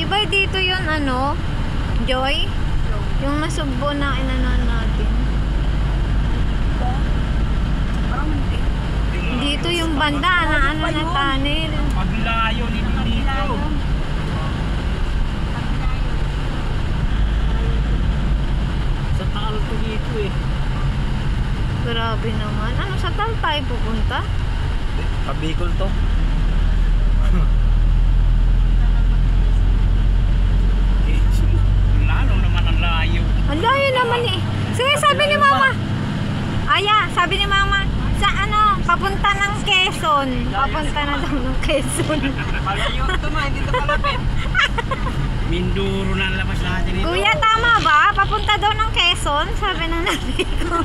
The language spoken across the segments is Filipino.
Di ba dito yun ano? Joy? Yung nasugbo na inanon natin. Dito yung banda na ano na tunnel. Paglayo ni dito. Sa taal ko dito eh. Grabe naman. Ano sa tal tayo pupunta? Pabikol to. Lalo naman ang layo. Ang layo naman eh. Sige, sabi ni Mama. Aya, sabi ni Mama, sa ano, papunta ng Quezon. Papunta na daw ng Quezon. Malayo ito ma, hindi ito kalapit. Minduro na ang labas natin ito. Kuya, tama ba? Papunta daw ng Quezon, sabi na natin ko.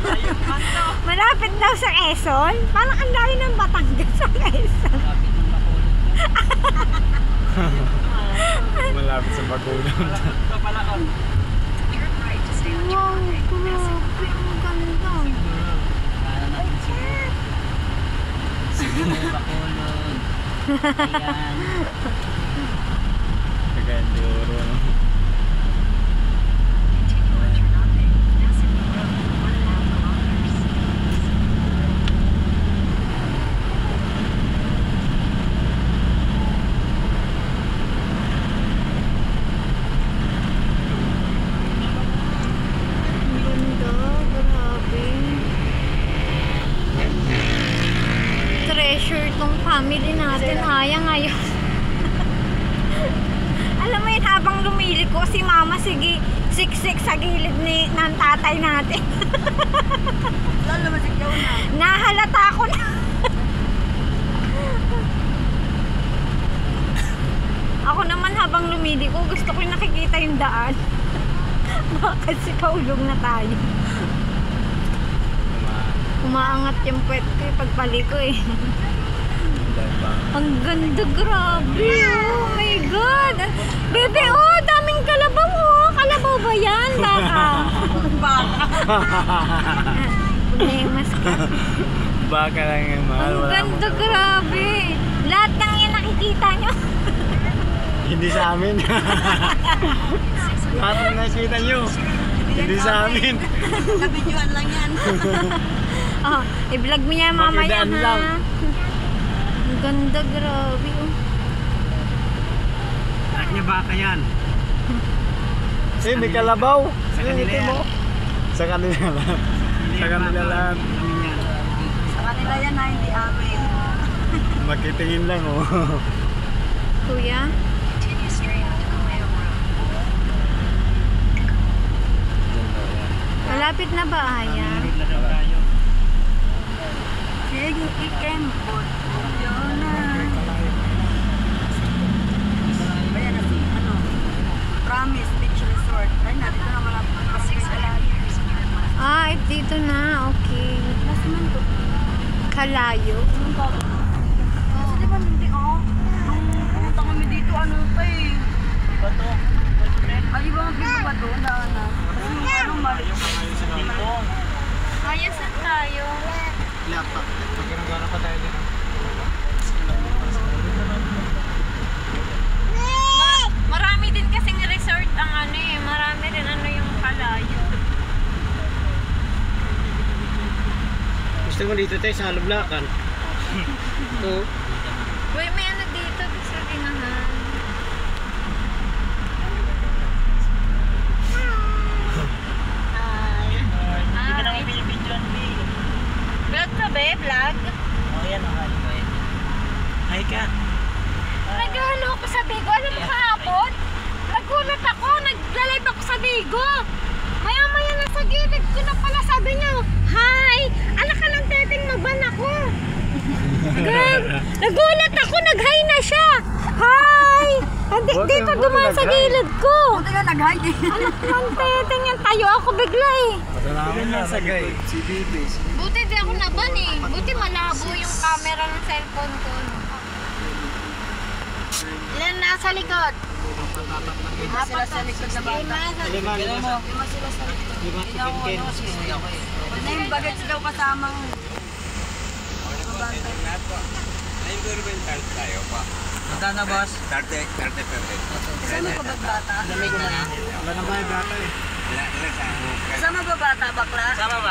Malapit daw sa Quezon. Parang ang layo ng Batangas sa Quezon. Malapit sa Bacolod. Wow, grabe. Ang ganda. Bacolod. Ayan. Kaganduro. Treasure tong family natin. Aya ngayon. Alam mo yun, habang lumiliko si Mama, sige, siksik sa gilid ng tatay natin. Lalo masigyaw na. Nahalata ko na. Ako naman habang lumiliko, gusto ko yung nakikita yung daan. Baka kasi paulog na tayo. Umaangat yung puwet ko pagpaliko eh. Ang ganda, grabe. Oh my God. Bebe, oh, daming kalabaw. Oh, kalabaw ba yan? Baka. Problemas ka. Baka lang yung mahal. Ang ganda, grabe. Lahat ng yan nakikita nyo. Hindi sa amin. Lahat ng nakikita nyo. Hindi sa amin. Nabidyoan lang yan. Oh, i-vlog mo niya mamaya Makidaan lang. ha. Ang ganda, grabe. Oh. Lahat niya baka yan. Eh, may kalabaw. Sa kanila yan. Sa kanila lang. Sa kanila lang. Sa kanila yan na hindi amin. Makitingin lang, oh. Kuya? Malapit na ba, Aya? Sige, ikembot. Yun na. Ayan na si, ano, Promise Beach Resort. Ay, natin na malapit. Ah, dito na. Okay. Nasiman to. Kalayo. Kasi di ba hindi ako? Nung pumunta kami dito, ano pa eh. Bato. Ay, di ba magpito ba doon? Daan na. Kasi yung ano, mali. Aya, saan tayo? Magkano pa tayo din. Marami din kasing resort ang ano eh. Marami rin ano yung kalayo. Gusto mo dito tayo sa Halublakan? Oo. Uy, may ano dito sa ginahan. Hindi ka naman binibidyoan, B. Vlog ka ba? Vlog? Oh, yan ang hali. Hi ka. Naghahalo ako sa Bigo. Alam mo kahapon? Nagulat ako. Nagla-live ako sa Bigo. Maya-maya na sa gilid ko na pala sabi niya, "Hi! Anak ka ng teteng magban ako." Nagulat ako. Nag-hi na siya. Hi! Dito dumaan sa gilid ko. Buti nga nag-hide eh. Anak ng teteng yan. Tayo ako bigla eh. Salamat na sa gay. Si Bibis. Buti di ako naban eh. Buti malabo yung camera ng cellphone ko. Ilan nasa likod? Lima sila sa likod na bata. Lima Lima sila sa likod. Lima si Kenken. Wala yung bagets daw kasamang bata. Na-environmental tayo pa. Magkano, boss? 30 per head. Kasama ba bata? Wala na ba yung bata eh. Ilan sa Kasama ba bata, bakla? Sama ba?